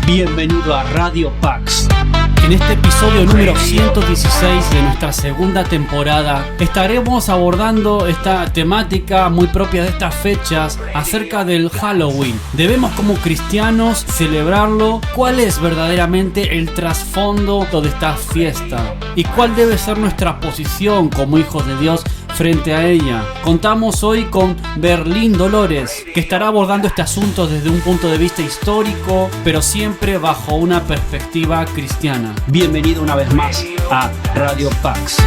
Bienvenido a Radio Pax. En este episodio número 116 de nuestra segunda temporada estaremos abordando esta temática muy propia de estas fechas acerca del Halloween. Debemos como cristianos celebrarlo. ¿Cuál es verdaderamente el trasfondo de esta fiesta? ¿Y cuál debe ser nuestra posición como hijos de Dios frente a ella? Contamos hoy con Berlín Dolores, que estará abordando este asunto desde un punto de vista histórico, pero siempre bajo una perspectiva cristiana. Bienvenido una vez más a Radio Pax.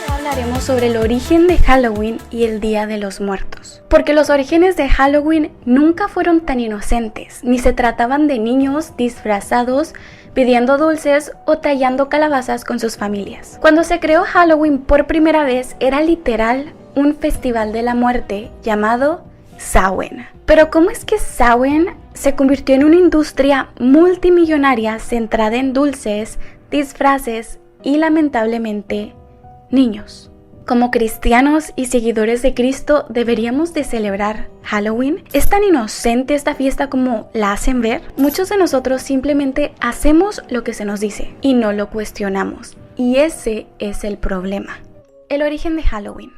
Hablaremos sobre el origen de Halloween y el Día de los Muertos. Porque los orígenes de Halloween nunca fueron tan inocentes, ni se trataban de niños disfrazados, pidiendo dulces o tallando calabazas con sus familias. Cuando se creó Halloween por primera vez, era literal un festival de la muerte llamado Samhain. Pero ¿cómo es que Samhain se convirtió en una industria multimillonaria centrada en dulces, disfraces y lamentablemente niños? Como cristianos y seguidores de Cristo, ¿deberíamos de celebrar Halloween? ¿Es tan inocente esta fiesta como la hacen ver? Muchos de nosotros simplemente hacemos lo que se nos dice y no lo cuestionamos. Y ese es el problema. El origen de Halloween.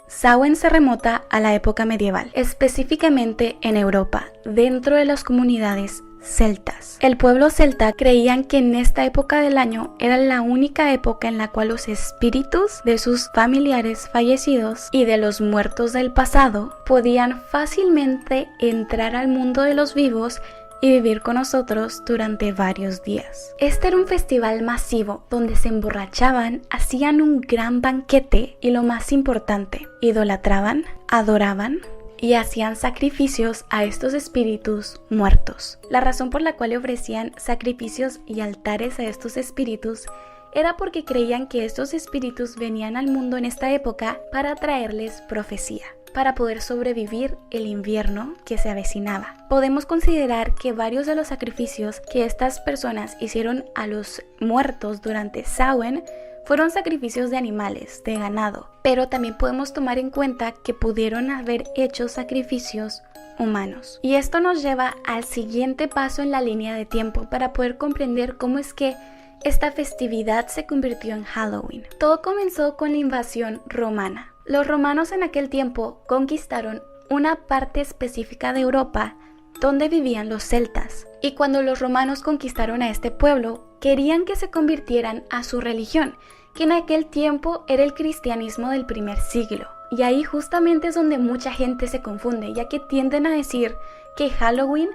Samhain se remota a la época medieval, específicamente en Europa, dentro de las comunidades celtas. El pueblo celta creían que en esta época del año era la única época en la cual los espíritus de sus familiares fallecidos y de los muertos del pasado podían fácilmente entrar al mundo de los vivos y vivir con nosotros durante varios días. Este era un festival masivo donde se emborrachaban, hacían un gran banquete y, lo más importante, idolatraban, adoraban y hacían sacrificios a estos espíritus muertos. La razón por la cual le ofrecían sacrificios y altares a estos espíritus era porque creían que estos espíritus venían al mundo en esta época para traerles profecía, para poder sobrevivir el invierno que se avecinaba. Podemos considerar que varios de los sacrificios que estas personas hicieron a los muertos durante Samhain fueron sacrificios de animales, de ganado, pero también podemos tomar en cuenta que pudieron haber hecho sacrificios humanos. Y esto nos lleva al siguiente paso en la línea de tiempo para poder comprender cómo es que esta festividad se convirtió en Halloween. Todo comenzó con la invasión romana. Los romanos en aquel tiempo conquistaron una parte específica de Europa donde vivían los celtas. Y cuando los romanos conquistaron a este pueblo, querían que se convirtieran a su religión, que en aquel tiempo era el cristianismo del primer siglo. Y ahí justamente es donde mucha gente se confunde, ya que tienden a decir que Halloween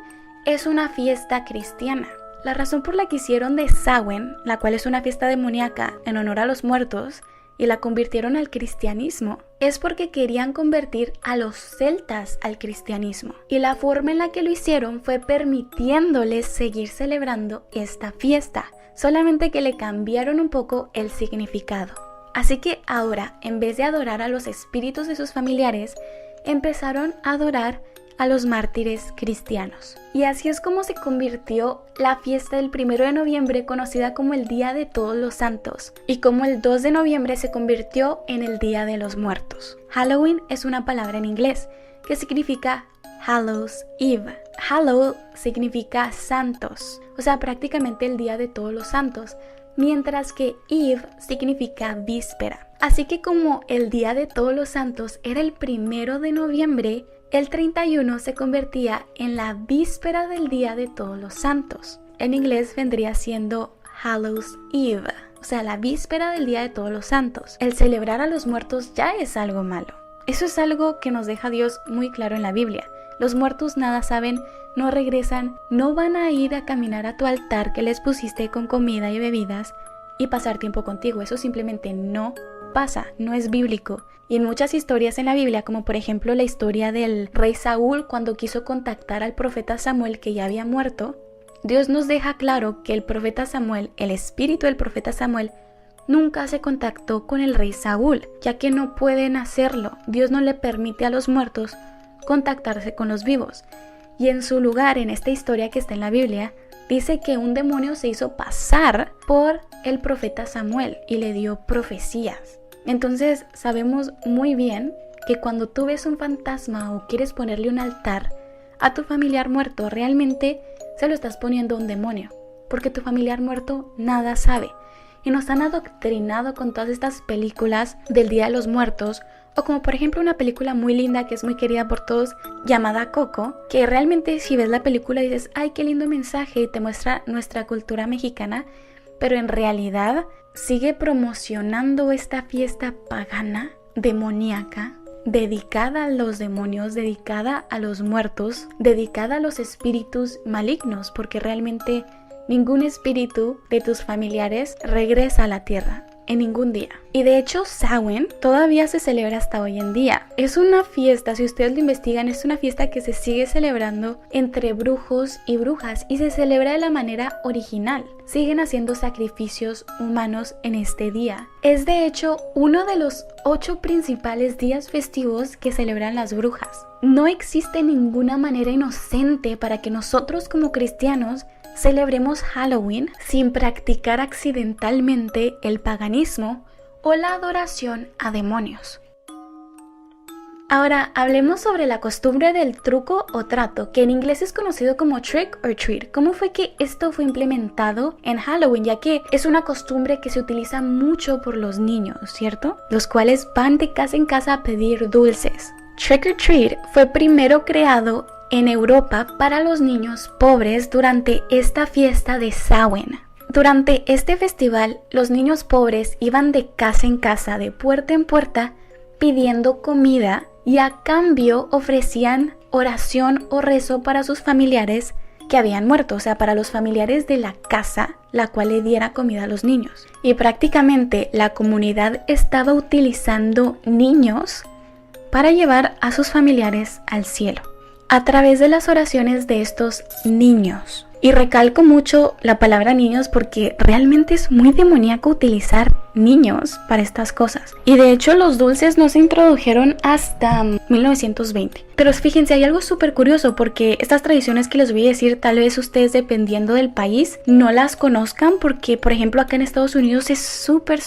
es una fiesta cristiana. La razón por la que hicieron de Samhain, la cual es una fiesta demoníaca en honor a los muertos, y la convirtieron al cristianismo, es porque querían convertir a los celtas al cristianismo. Y la forma en la que lo hicieron fue permitiéndoles seguir celebrando esta fiesta, solamente que le cambiaron un poco el significado. Así que ahora, en vez de adorar a los espíritus de sus familiares, empezaron a adorar a los mártires cristianos. Y así es como se convirtió la fiesta del 1 de noviembre, conocida como el Día de Todos los Santos, y como el 2 de noviembre se convirtió en el Día de los Muertos. Halloween es una palabra en inglés que significa Hallows Eve. Hallow significa santos, o sea, prácticamente el Día de Todos los Santos, mientras que Eve significa víspera. Así que como el Día de Todos los Santos era el 1 de noviembre, el 31 se convertía en la víspera del Día de Todos los Santos. En inglés vendría siendo Hallows Eve, o sea, la víspera del Día de Todos los Santos. El celebrar a los muertos ya es algo malo. Eso es algo que nos deja Dios muy claro en la Biblia. Los muertos nada saben, no regresan, no van a ir a caminar a tu altar que les pusiste con comida y bebidas y pasar tiempo contigo. Eso simplemente no pasa, no es bíblico. Y en muchas historias en la Biblia, como por ejemplo la historia del rey Saúl cuando quiso contactar al profeta Samuel que ya había muerto, Dios nos deja claro que el profeta Samuel, el espíritu del profeta Samuel, nunca se contactó con el rey Saúl, ya que no pueden hacerlo. Dios no le permite a los muertos contactarse con los vivos. Y en su lugar, en esta historia que está en la Biblia, dice que un demonio se hizo pasar por el profeta Samuel y le dio profecías. Entonces sabemos muy bien que cuando tú ves un fantasma o quieres ponerle un altar a tu familiar muerto, realmente se lo estás poniendo a un demonio, porque tu familiar muerto nada sabe. Y nos han adoctrinado con todas estas películas del Día de los Muertos, o como por ejemplo una película muy linda que es muy querida por todos, llamada Coco, que realmente si ves la película dices, ay, qué lindo mensaje, y te muestra nuestra cultura mexicana, pero en realidad sigue promocionando esta fiesta pagana, demoníaca, dedicada a los demonios, dedicada a los muertos, dedicada a los espíritus malignos, porque realmente ningún espíritu de tus familiares regresa a la tierra en ningún día. Y de hecho Samhain todavía se celebra hasta hoy en día. Es una fiesta, si ustedes lo investigan, es una fiesta que se sigue celebrando entre brujos y brujas y se celebra de la manera original. Siguen haciendo sacrificios humanos en este día. Es de hecho uno de los 8 principales días festivos que celebran las brujas. No existe ninguna manera inocente para que nosotros como cristianos celebremos Halloween sin practicar accidentalmente el paganismo o la adoración a demonios. Ahora hablemos sobre la costumbre del truco o trato, que en inglés es conocido como trick or treat. ¿Cómo fue que esto fue implementado en Halloween? Ya que es una costumbre que se utiliza mucho por los niños, ¿cierto? Los cuales van de casa en casa a pedir dulces. Trick or treat fue primero creado en Europa para los niños pobres durante esta fiesta de Samhain. Durante este festival, los niños pobres iban de casa en casa, de puerta en puerta, pidiendo comida y a cambio ofrecían oración o rezo para sus familiares que habían muerto, o sea, para los familiares de la casa, la cual le diera comida a los niños. Y prácticamente la comunidad estaba utilizando niños para llevar a sus familiares al cielo a través de las oraciones de estos niños. Y recalco mucho la palabra niños porque realmente es muy demoníaco utilizar niños para estas cosas. Y de hecho los dulces no se introdujeron hasta 1920. Pero fíjense, hay algo súper curioso porque estas tradiciones que les voy a decir, tal vez ustedes dependiendo del país no las conozcan, porque por ejemplo acá en Estados Unidos es súper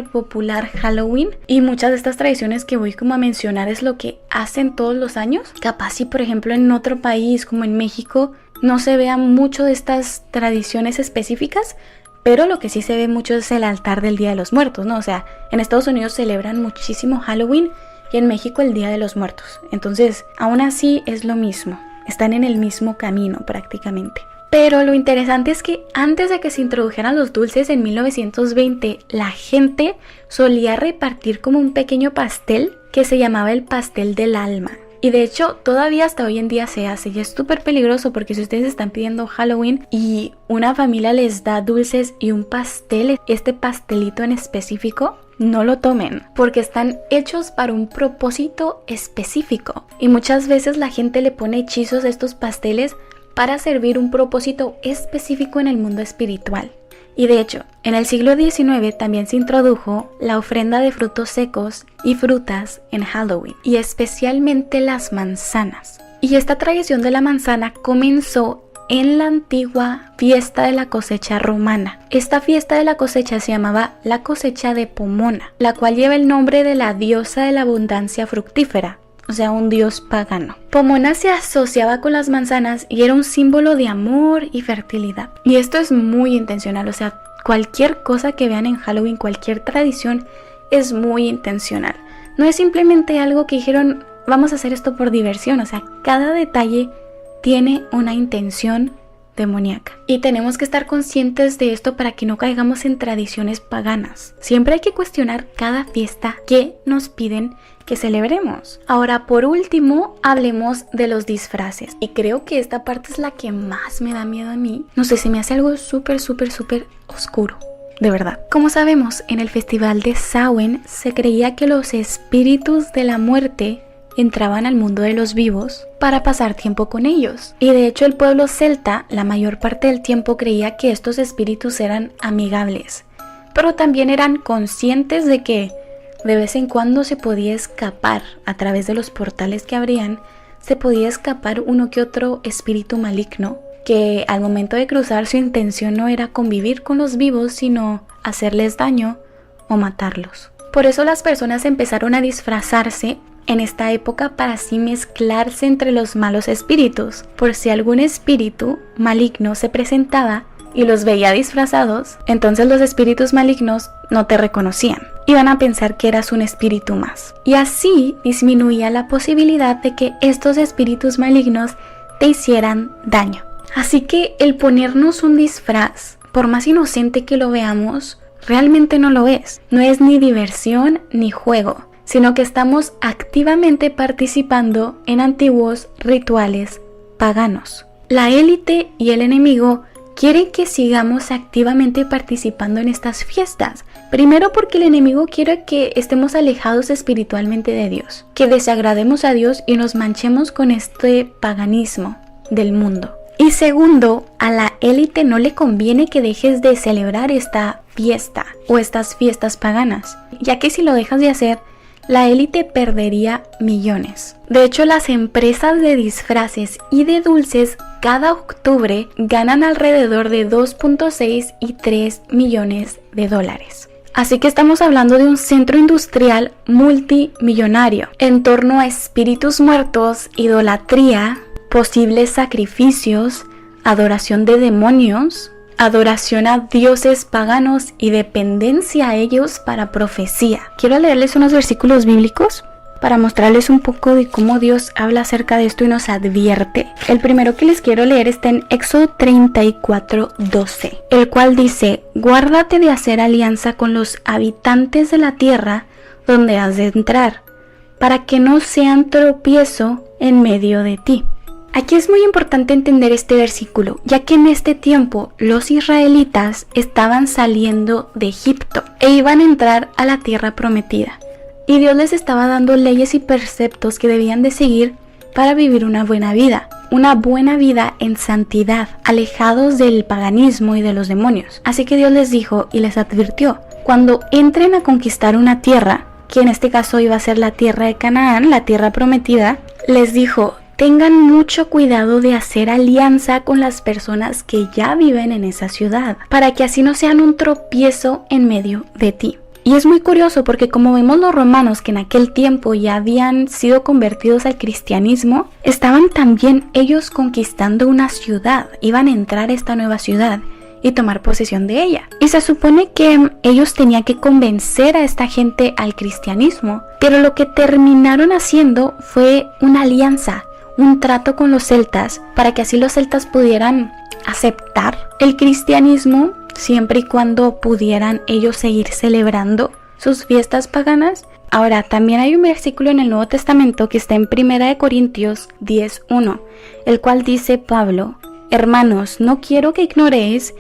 popular Halloween y muchas de estas tradiciones que voy como a mencionar es lo que hacen todos los años. Capaz si por ejemplo en otro país como en México no se vea mucho de estas tradiciones específicas, pero lo que sí se ve mucho es el altar del Día de los Muertos, ¿no? O sea, en Estados Unidos celebran muchísimo Halloween y en México el Día de los Muertos. Entonces, aún así es lo mismo. Están en el mismo camino prácticamente. Pero lo interesante es que antes de que se introdujeran los dulces en 1920, la gente solía repartir como un pequeño pastel que se llamaba el pastel del alma. Y de hecho todavía hasta hoy en día se hace y es súper peligroso porque si ustedes están pidiendo Halloween y una familia les da dulces y un pastel, este pastelito en específico, no lo tomen porque están hechos para un propósito específico. Y muchas veces la gente le pone hechizos a estos pasteles para servir un propósito específico en el mundo espiritual. Y de hecho, en el siglo XIX también se introdujo la ofrenda de frutos secos y frutas en Halloween, y especialmente las manzanas. Y esta tradición de la manzana comenzó en la antigua fiesta de la cosecha romana. Esta fiesta de la cosecha se llamaba la cosecha de Pomona, la cual lleva el nombre de la diosa de la abundancia fructífera, o sea, un dios pagano. Pomona se asociaba con las manzanas y era un símbolo de amor y fertilidad. Y esto es muy intencional, o sea, cualquier cosa que vean en Halloween, cualquier tradición es muy intencional. No es simplemente algo que dijeron, vamos a hacer esto por diversión, o sea, cada detalle tiene una intención demoníaca. Y tenemos que estar conscientes de esto para que no caigamos en tradiciones paganas. Siempre hay que cuestionar cada fiesta que nos piden que celebremos. Ahora, por último, hablemos de los disfraces. Y creo que esta parte es la que más me da miedo a mí. No sé, se me hace algo súper oscuro. De verdad. Como sabemos, en el festival de Samhain se creía que los espíritus de la muerte entraban al mundo de los vivos para pasar tiempo con ellos. Y de hecho el pueblo celta la mayor parte del tiempo creía que estos espíritus eran amigables, pero también eran conscientes de que de vez en cuando se podía escapar a través de los portales que abrían, se podía escapar uno que otro espíritu maligno que al momento de cruzar su intención no era convivir con los vivos, sino hacerles daño o matarlos. Por eso las personas empezaron a disfrazarse en esta época para así mezclarse entre los malos espíritus. Por si algún espíritu maligno se presentaba y los veía disfrazados, entonces los espíritus malignos no te reconocían. Iban a pensar que eras un espíritu más. Y así disminuía la posibilidad de que estos espíritus malignos te hicieran daño. Así que el ponernos un disfraz, por más inocente que lo veamos, realmente no lo es. No es ni diversión ni juego, sino que estamos activamente participando en antiguos rituales paganos. La élite y el enemigo quieren que sigamos activamente participando en estas fiestas. Primero porque el enemigo quiere que estemos alejados espiritualmente de Dios, que desagrademos a Dios y nos manchemos con este paganismo del mundo. Y segundo, a la élite no le conviene que dejes de celebrar esta fiesta o estas fiestas paganas, ya que si lo dejas de hacer, la élite perdería millones. De hecho, las empresas de disfraces y de dulces cada octubre ganan alrededor de 2.6 y 3 millones de dólares. Así que estamos hablando de un centro industrial multimillonario en torno a espíritus muertos, idolatría, posibles sacrificios, adoración de demonios, adoración a dioses paganos y dependencia a ellos para profecía. Quiero leerles unos versículos bíblicos para mostrarles un poco de cómo Dios habla acerca de esto y nos advierte. El primero que les quiero leer está en Éxodo 34:12, el cual dice: guárdate de hacer alianza con los habitantes de la tierra donde has de entrar, para que no sean tropiezo en medio de ti. Aquí es muy importante entender este versículo, ya que en este tiempo los israelitas estaban saliendo de Egipto e iban a entrar a la tierra prometida. Y Dios les estaba dando leyes y preceptos que debían de seguir para vivir una buena vida en santidad, alejados del paganismo y de los demonios. Así que Dios les dijo y les advirtió: cuando entren a conquistar una tierra, que en este caso iba a ser la tierra de Canaán, la tierra prometida, les dijo: tengan mucho cuidado de hacer alianza con las personas que ya viven en esa ciudad, para que así no sean un tropiezo en medio de ti. Y es muy curioso porque, como vemos, los romanos, que en aquel tiempo ya habían sido convertidos al cristianismo, estaban también ellos conquistando una ciudad, iban a entrar a esta nueva ciudad y tomar posesión de ella. Y se supone que ellos tenían que convencer a esta gente al cristianismo, pero lo que terminaron haciendo fue una alianza, un trato con los celtas, para que así los celtas pudieran aceptar el cristianismo siempre y cuando pudieran ellos seguir celebrando sus fiestas paganas. Ahora, también hay un versículo en el Nuevo Testamento que está en 1 Corintios 10:1, el cual dice Pablo: hermanos, no quiero que ignoréis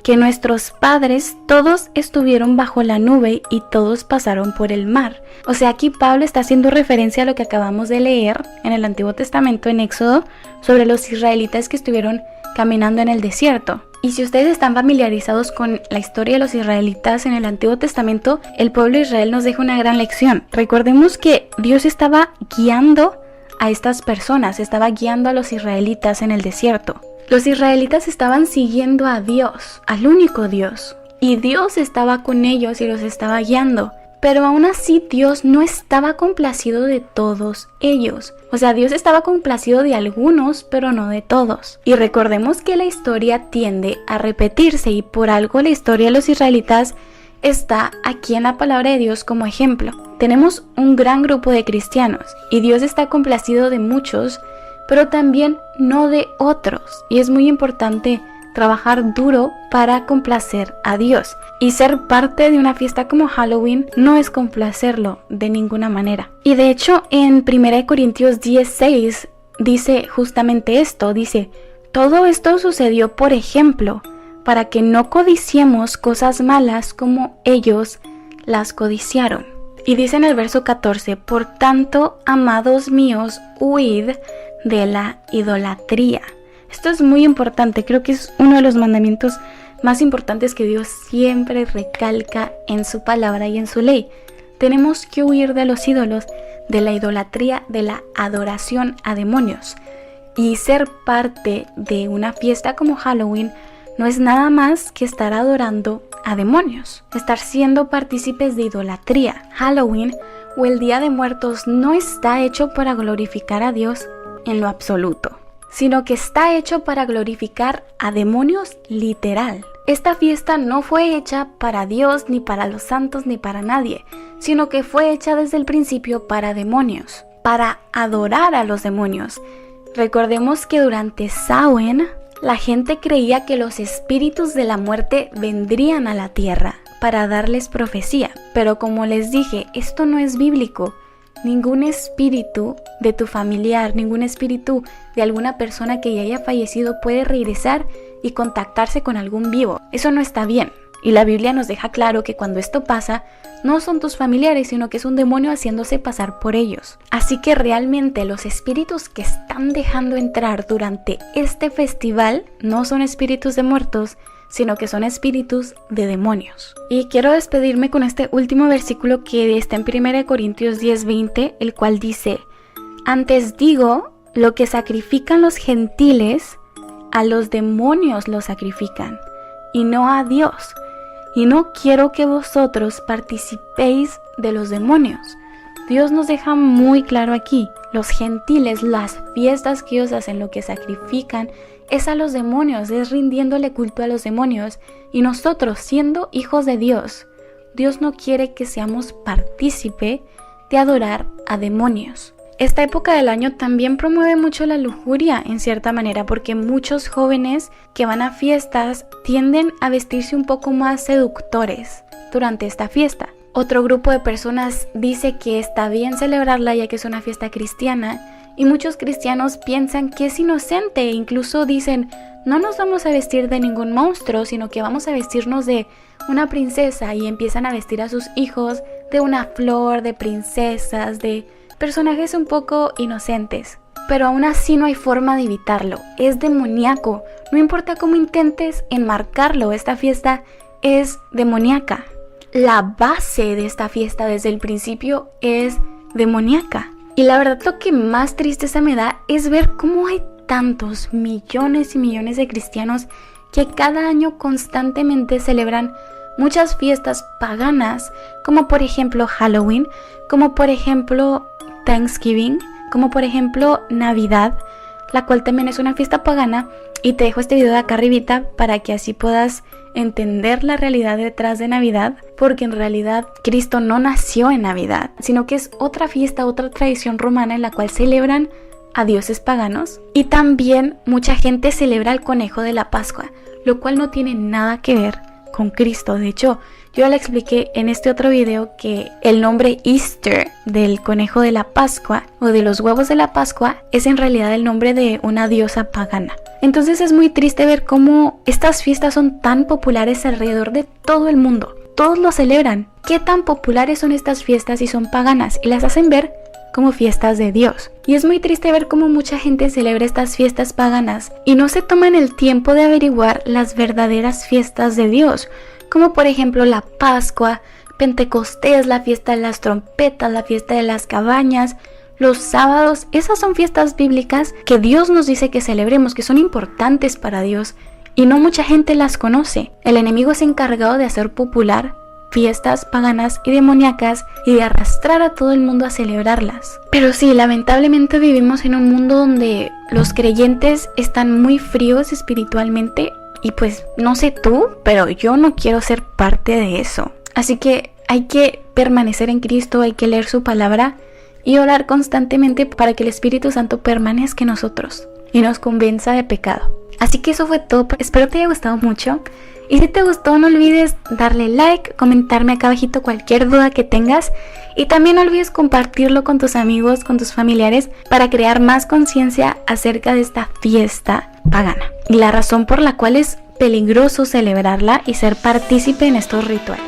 que nuestros padres todos estuvieron bajo la nube y todos pasaron por el mar. O sea, aquí Pablo está haciendo referencia a lo que acabamos de leer en el Antiguo Testamento, en Éxodo, sobre los israelitas que estuvieron caminando en el desierto. Y si ustedes están familiarizados con la historia de los israelitas en el Antiguo Testamento, el pueblo de Israel nos deja una gran lección. Recordemos que Dios estaba guiando a estas personas, estaba guiando a los israelitas en el desierto. Los israelitas estaban siguiendo a Dios, al único Dios, y Dios estaba con ellos y los estaba guiando. Pero aún así Dios no estaba complacido de todos ellos. O sea, Dios estaba complacido de algunos, pero no de todos. Y recordemos que la historia tiende a repetirse, y por algo la historia de los israelitas está aquí en la palabra de Dios como ejemplo. Tenemos un gran grupo de cristianos y Dios está complacido de muchos, pero también no de otros. Y es muy importante trabajar duro para complacer a Dios. Y ser parte de una fiesta como Halloween no es complacerlo de ninguna manera. Y de hecho, en 1 Corintios 10:6 dice justamente esto. Dice: todo esto sucedió por ejemplo, para que no codiciemos cosas malas como ellos las codiciaron. Y dice en el verso 14: por tanto, amados míos, huid de la idolatría. Esto es muy importante, creo que es uno de los mandamientos más importantes que Dios siempre recalca en su palabra y en su ley. Tenemos que huir de los ídolos, de la idolatría, de la adoración a demonios. Y ser parte de una fiesta como Halloween no es nada más que estar adorando a demonios, estar siendo partícipes de idolatría. Halloween o el Día de Muertos no está hecho para glorificar a Dios en lo absoluto, sino que está hecho para glorificar a demonios literal. Esta fiesta no fue hecha para Dios, ni para los santos, ni para nadie, sino que fue hecha desde el principio para demonios, para adorar a los demonios. Recordemos que durante Samhain, la gente creía que los espíritus de la muerte vendrían a la tierra para darles profecía, pero como les dije, esto no es bíblico. Ningún espíritu de tu familiar, ningún espíritu de alguna persona que ya haya fallecido puede regresar y contactarse con algún vivo. Eso no está bien. Y la Biblia nos deja claro que cuando esto pasa, no son tus familiares, sino que es un demonio haciéndose pasar por ellos. Así que realmente los espíritus que están dejando entrar durante este festival no son espíritus de muertos, sino que son espíritus de demonios. Y quiero despedirme con este último versículo que está en 1 Corintios 10:20, el cual dice: antes digo, lo que sacrifican los gentiles, a los demonios lo sacrifican, y no a Dios. Y no quiero que vosotros participéis de los demonios. Dios nos deja muy claro aquí, los gentiles, las fiestas que ellos hacen, lo que sacrifican, es a los demonios, es rindiéndole culto a los demonios. Y nosotros, siendo hijos de Dios, Dios no quiere que seamos partícipe de adorar a demonios. Esta época del año también promueve mucho la lujuria en cierta manera, porque muchos jóvenes que van a fiestas tienden a vestirse un poco más seductores durante esta fiesta. Otro grupo de personas dice que está bien celebrarla ya que es una fiesta cristiana, y muchos cristianos piensan que es inocente e incluso dicen: no nos vamos a vestir de ningún monstruo, sino que vamos a vestirnos de una princesa, y empiezan a vestir a sus hijos de una flor, de princesas, de personajes un poco inocentes. Pero aún así no hay forma de evitarlo, es demoníaco. No importa cómo intentes enmarcarlo, esta fiesta es demoníaca. La base de esta fiesta desde el principio es demoníaca. Y la verdad, lo que más tristeza me da es ver cómo hay tantos millones y millones de cristianos que cada año constantemente celebran muchas fiestas paganas, como por ejemplo Halloween, como por ejemplo Thanksgiving, como por ejemplo Navidad, la cual también es una fiesta pagana. Y te dejo este video de acá arribita para que así puedas entender la realidad detrás de Navidad, porque en realidad Cristo no nació en Navidad, sino que es otra fiesta, otra tradición romana en la cual celebran a dioses paganos. Y también mucha gente celebra el conejo de la Pascua, lo cual no tiene nada que ver con Cristo. De hecho, yo le expliqué en este otro video que el nombre Easter del conejo de la Pascua o de los huevos de la Pascua es en realidad el nombre de una diosa pagana. Entonces es muy triste ver cómo estas fiestas son tan populares alrededor de todo el mundo. Todos lo celebran. ¿Qué tan populares son estas fiestas y son paganas? Y las hacen ver como fiestas de Dios. Y es muy triste ver cómo mucha gente celebra estas fiestas paganas y no se toman el tiempo de averiguar las verdaderas fiestas de Dios, como por ejemplo la Pascua, Pentecostés, la fiesta de las trompetas, la fiesta de las cabañas, los sábados. Esas son fiestas bíblicas que Dios nos dice que celebremos, que son importantes para Dios, y no mucha gente las conoce. El enemigo es encargado de hacer popular fiestas paganas y demoníacas y de arrastrar a todo el mundo a celebrarlas. Pero sí, lamentablemente vivimos en un mundo donde los creyentes están muy fríos espiritualmente, y pues no sé tú, pero yo no quiero ser parte de eso. Así que hay que permanecer en Cristo, hay que leer su palabra y orar constantemente para que el Espíritu Santo permanezca en nosotros y nos convenza de pecado. Así que eso fue todo. Espero te haya gustado mucho. Y si te gustó, no olvides darle like, comentarme acá abajito cualquier duda que tengas. Y también no olvides compartirlo con tus amigos, con tus familiares, para crear más conciencia acerca de esta fiesta pagana y la razón por la cual es peligroso celebrarla y ser partícipe en estos rituales.